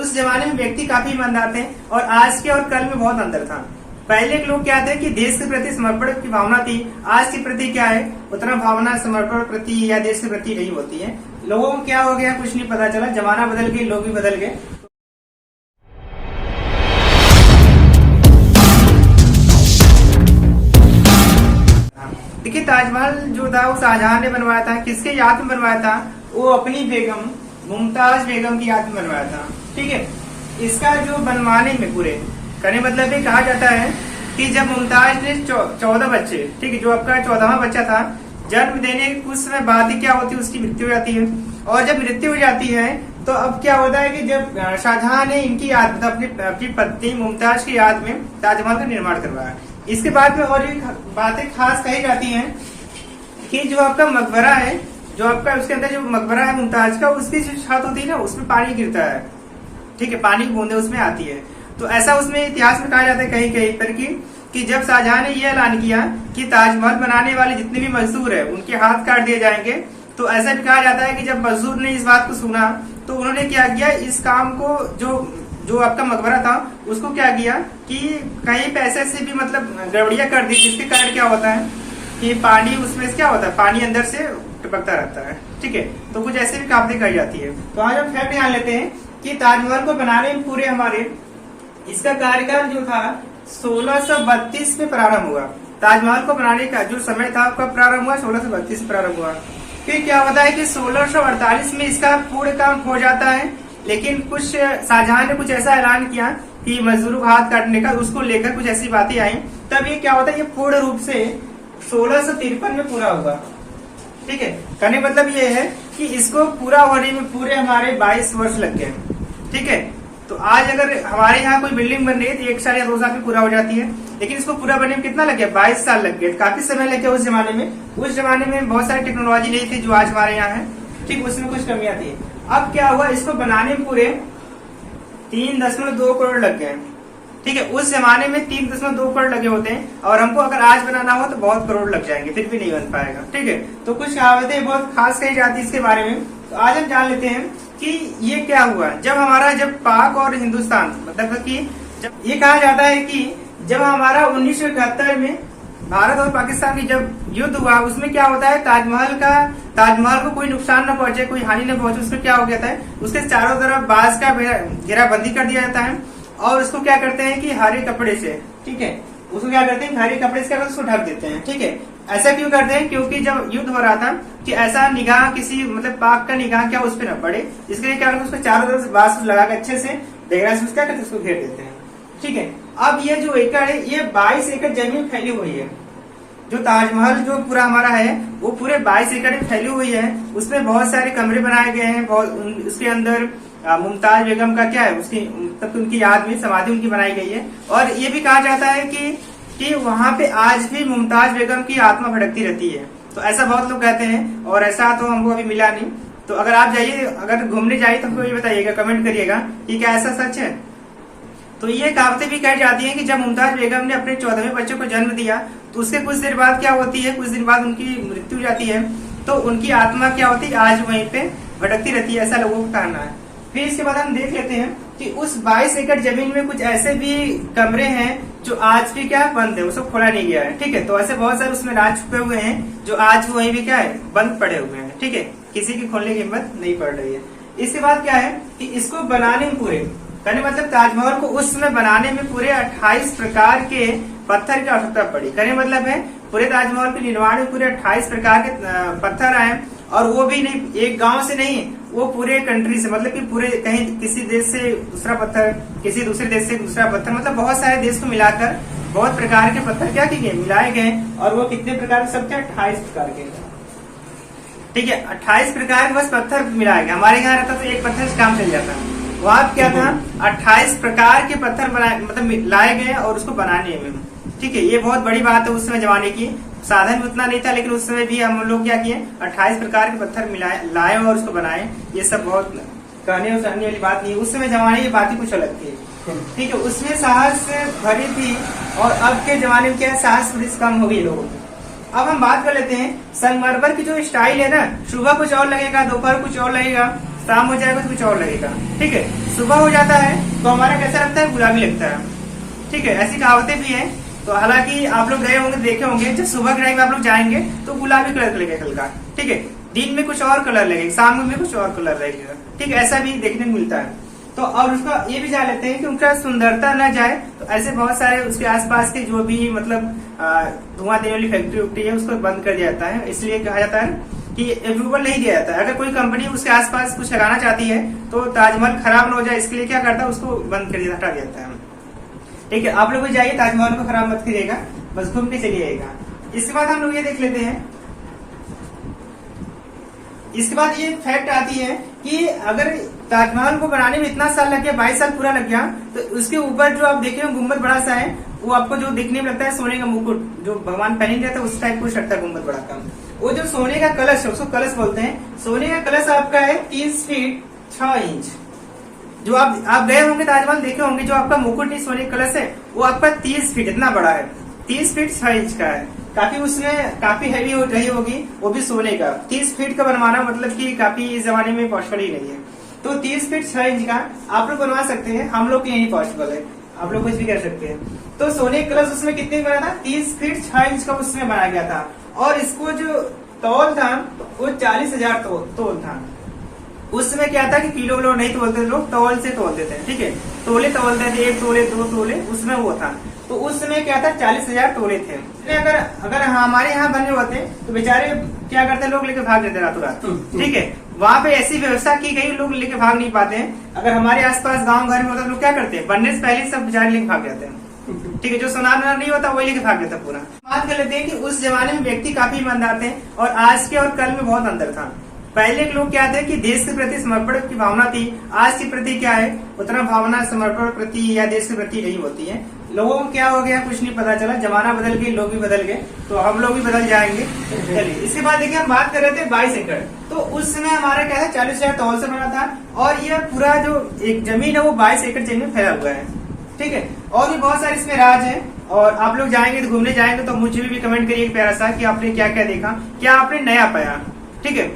उस जमाने में व्यक्ति काफी ईमानदार थे और आज के और कल में बहुत अंतर था। पहले के लोग क्या थे कि देश के प्रति समर्पण की भावना थी, आज के प्रति क्या है उतना भावना समर्पण प्रति या देश के प्रति नहीं होती है। लोगों को क्या हो गया कुछ नहीं पता चला, जमाना बदल गया, लोग भी बदल गए। देखिए ताजमहल जो था वो शाहजहां ने बनवाया था, किसके याद में बनवाया था? वो अपनी बेगम मुमताज बेगम की याद में बनवाया था। ठीक है, इसका जो बनवाने में पूरे कहने मतलब ये कहा जाता है कि जब मुमताज ने 14 बच्चे, ठीक है, जो आपका 14वां बच्चा था, जन्म देने के कुछ समय बाद ही क्या होती है उसकी मृत्यु हो जाती है। और जब मृत्यु हो जाती है तो अब क्या होता है कि जब शाहजहां ने इनकी याद मतलब अपनी पत्नी मुमताज की याद में ताजमहल का निर्माण करवाया। इसके बाद में और भी बातें खास कही जाती हैं कि जो आपका मकबरा है, जो आपका उसके अंदर जो मकबरा है मुमताज का, उसकी जो छत होती है ना उसमें पानी गिरता है। ठीक है, पानी की बूंदे उसमें आती है। तो ऐसा उसमें इतिहास में कहा जाता है कहीं कहीं पर कि जब शाहजहां ने यह ऐलान किया कि ताजमहल बनाने वाले जितने भी मजदूर है उनके हाथ काट दिए जाएंगे, तो ऐसा भी कहा जाता है कि जब मजदूर ने इस बात को सुना तो उन्होंने क्या किया, इस काम को जो आपका मकबरा था उसको क्या किया कि कहीं पैसे से भी मतलब गड़बड़ियां कर दी, जिसके कारण क्या होता है कि पानी उसमें क्या होता है, पानी अंदर से टपकता रहता है। ठीक है, तो कुछ ऐसे भी काफी कही जाती है। तो आज हम फैक्ट जान लेते हैं कि ताजमहल को बनाने में पूरे हमारे इसका कार्यकाल जो था 1632 में प्रारंभ हुआ। ताजमहल को बनाने का जो समय था कब प्रारंभ हुआ? 1632 में प्रारंभ हुआ। फिर क्या होता है कि 1648 में इसका पूर्ण काम हो जाता है, लेकिन कुछ शाहजहां ने कुछ ऐसा ऐलान किया कि मजदूरों का हाथ काटने का, उसको लेकर कुछ ऐसी बातें आई। तब ये क्या होता है, ये पूर्ण रूप से 1653 में पूरा हुआ। ठीक है, कहने मतलब ये है कि इसको पूरा होने में पूरे हमारे 22 वर्ष लग गए। ठीक है, तो आज अगर हमारे यहाँ कोई बिल्डिंग बन रही है तो 1 साल या 2 साल में पूरा हो जाती है, लेकिन इसको पूरा बनने में कितना लग गया? 22 साल लग गए। काफी समय लग गया उस जमाने में। उस जमाने में बहुत सारी टेक्नोलॉजी नहीं थी जो आज हमारे यहाँ है। ठीक, उसमें कुछ कमियां थी। अब क्या हुआ, इसको बनाने में पूरे 3.2 करोड़ लग गए। ठीक है, उस जमाने में 3.2 करोड़ लगे होते हैं और हमको अगर आज बनाना हो तो बहुत करोड़ लग जाएंगे, फिर भी नहीं बन पाएगा। ठीक है, तो कुछ कहावतें बहुत खास कही जाती है इसके बारे में। तो आज हम जान लेते हैं कि ये क्या हुआ जब पाक और हिंदुस्तान मतलब कि जब ये कहा जाता है कि जब हमारा 1971 में भारत और पाकिस्तान की जब युद्ध हुआ, उसमें क्या होता है ताजमहल को कोई नुकसान न पहुंचे, कोई हानि न पहुंचे, उसमें क्या हो गया था, उसके चारों तरफ बांस का घेराबंदी कर दिया जाता है और उसको क्या करते हैं कि हरे कपड़े से, ठीक है, उसको क्या करते हैं हरे कपड़े से उसको ढक देते हैं। ठीक है, ऐसा क्यों करते हैं? क्योंकि जब युद्ध हो रहा था कि ऐसा निगाह किसी मतलब पाक का निगाह क्या उस पर न पड़े, इसके लिए क्या करते हैं उसको चारों तरफ से बांस लगा के अच्छे से घेरा से क्या करते हैं उसको घेर देते हैं। ठीक है, अब ये जो एकड़ है ये 22 एकड़ जमीन फैली हुई है। जो ताजमहल जो पूरा हमारा है वो पूरे 22 एकड़ में फैली हुई है। उसमें बहुत सारे कमरे बनाए गए हैं, उसके अंदर मुमताज बेगम का क्या है उसकी मतलब उनकी याद में समाधि उनकी बनाई गई है। और ये भी कहा जाता है कि वहाँ पे आज भी मुमताज बेगम की आत्मा भटकती रहती है। तो ऐसा बहुत लोग कहते हैं और ऐसा तो हमको अभी मिला नहीं। तो अगर आप जाइए, अगर घूमने जाइए तो हमको ये बताइएगा, कमेंट करिएगा कि क्या ऐसा सच है। तो ये कहावतें भी कही जाती है कि जब मुमताज बेगम ने अपने 14वें बच्चे को जन्म दिया तो उसके कुछ देर बाद क्या होती है, कुछ दिन बाद उनकी मृत्यु हो जाती है। तो उनकी आत्मा क्या होती है आज वहीं पे भटकती रहती है, ऐसा लोगों का कहना है। फिर इसके बाद हम देख लेते हैं कि उस 22 एकड़ जमीन में कुछ ऐसे भी कमरे हैं जो आज भी क्या बंद है, उसको खोला नहीं गया है। ठीक है, तो ऐसे बहुत सारे उसमें राज छुपे हुए हैं जो आज वहीं भी क्या है बंद पड़े हुए हैं। ठीक है, किसी की खोलने की हिम्मत नहीं पड़ रही है। इसके बाद क्या है कि इसको बनाने में पूरे कहने मतलब ताजमहल को उस समय बनाने में पूरे 28 प्रकार के पत्थर की आवश्यकता पड़ी। कहने मतलब है पूरे ताजमहल के निर्माण में पूरे 28 प्रकार के पत्थर आए और वो भी नहीं एक गांव से नहीं, वो पूरे कंट्री से मतलब कि पूरे कहीं किसी देश से दूसरा पत्थर, किसी दूसरे देश से दूसरा पत्थर, मतलब बहुत सारे देश को मिलाकर बहुत प्रकार के पत्थर क्या किए मिलाए गए। और वो कितने प्रकार के सब थे? 28 प्रकार के। ठीक है, 28 प्रकार के बस पत्थर मिलाए गए। हमारे यहाँ रहता तो एक पत्थर से काम चल जाता, वहां क्या था 28 प्रकार के पत्थर बनाए मतलब लाए गए और उसको बनाने में। ठीक है, ये बहुत बड़ी बात है उस समय जमाने की। साधन उतना नहीं था लेकिन उस समय भी हम लोग क्या किए 28 प्रकार के पत्थर लाए और उसको बनाए। ये सब बहुत कहने और सहने वाली बात नहीं, उस समय जमाने की बात ही कुछ अलग थी। ठीक है, उसमें साहस भरी थी और अब के जमाने में क्या साहस थोड़ी कम हो गई लोगों की। अब हम बात कर लेते हैं संगमरमर की जो स्टाइल है ना, सुबह कुछ और लगेगा, दोपहर कुछ और लगेगा, शाम हो जाएगा तो कुछ और लगेगा। ठीक है, सुबह हो जाता है तो हमारा कैसा लगता है, गुलाबी लगता है। ठीक है, ऐसी कहावतें भी हैं। तो हालांकि आप लोग गए होंगे, देखे होंगे, जब सुबह के टाइम आप लोग जाएंगे तो गुलाबी कलर लगेगा कल का। ठीक है, दिन में कुछ और कलर लगेगा, शाम में कुछ और कलर लगेगा। ठीक है, ऐसा भी देखने को मिलता है। तो और उसका ये भी जान लेते हैं कि उनका सुंदरता न जाए, तो ऐसे बहुत सारे उसके आसपास के जो भी मतलब धुआं देने वाली फैक्ट्री उक्ट्री है उसको बंद कर दिया जाता है। इसलिए कहा जाता है कि अप्रूवल नहीं दिया जाता है। अगर कोई कंपनी उसके आसपास कुछ लगाना चाहती है तो ताजमहल खराब न हो जाए, इसके लिए क्या करता है, उसको बंद कर दिया, हटा दिया जाता है। ठीक है, आप लोग भी जाइए, ताजमहल को खराब मत करिएगा, बस घूम के चलिएगा। इसके बाद हम लोग ये देख लेते हैं, इसके बाद ये फैक्ट आती है कि अगर ताजमहल को बनाने में इतना साल लग गया, 22 साल पूरा लग गया, तो उसके ऊपर जो आप देखे गुम्बद बड़ा सा है, वो आपको जो दिखने में लगता है सोने का मुकुट, जो भगवान पहने रहता है उस टाइप को लगता है गुम्बद बड़ा का। वो जो सोने का कलश है उसको कलश बोलते हैं। सोने का कलश आपका है 30 फीट 6 इंच। जो आप गए होंगे ताजमहल, देखे होंगे, जो आपका मुकुट नहीं सोने का कलश है वो आपका 30 फीट इतना बड़ा है, 30 फीट 6 इंच का है। काफी उसमें काफी हैवी हो रही होगी, वो भी सोने का। 30 फीट का बनवाना मतलब कि काफी इस जमाने में पॉसिबल ही नहीं है। तो 30 फीट 6 इंच का आप लोग बनवा सकते हैं, हम लोग के लिए नहीं पॉसिबल है, आप लोग कुछ भी कर सकते हैं। तो सोने का कलश उसमें कितने बना था, 30 फीट 6 इंच का उसमें बनाया गया था। और इसको जो तौल था वो 40,000 तौल था। उस समय क्या था कि किलो किलो नहीं तोलते थे लोग, तौल से तोलते थे। ठीक है, तोले तोलते थे, 1 तोले 2 तोले, उसमें वो था। तो उस समय क्या था, 40,000 तोले थे। अगर हमारे यहाँ बने होते तो बेचारे क्या करते, लोग लेके भाग जाते रातों रात। ठीक है, वहाँ पे ऐसी व्यवस्था की गई, लोग लेके भाग नहीं पाते हैं। अगर हमारे आसपास गांव घर में होता तो लोग क्या करते हैं, बनने से पहले सब बेचारे लेके भाग जाते हैं। ठीक है, जो सोनार नहीं होता वही लेके भाग जाता पूरा। बात कर लेते हैं कि उस जमाने में व्यक्ति काफी ईमानदार थे और आज के और कल में बहुत अंतर था। पहले के लोग क्या थे कि देश के प्रति समर्पण की भावना थी, आज के प्रति क्या है, उतना भावना समर्पण प्रति या देश के प्रति नहीं होती है। लोगों को क्या हो गया कुछ नहीं पता चला, जमाना बदल गया, लोग भी बदल गए, तो हम लोग भी बदल जाएंगे। चलिए, इसके बाद देखिए हम बात कर रहे थे 22 एकड़। तो उस समय हमारा क्या था, 40,000 तौल से बना था और यह पूरा जो एक जमीन है वो 22 एकड़ जमीन में फैला हुआ है। ठीक है, और भी बहुत सारे इसमें राज है। और आप लोग जाएंगे तो घूमने जाएंगे तो मुझे भी कमेंट करिए प्यारा सा कि आपने क्या क्या देखा, क्या आपने नया पाया। ठीक है,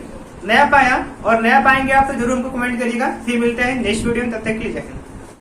नया पाया और नया पाएंगे आप तो जरूर हमको कमेंट करिएगा। फिर मिलते हैं नेक्स्ट वीडियो में, तब तक के लिए जय हिंद।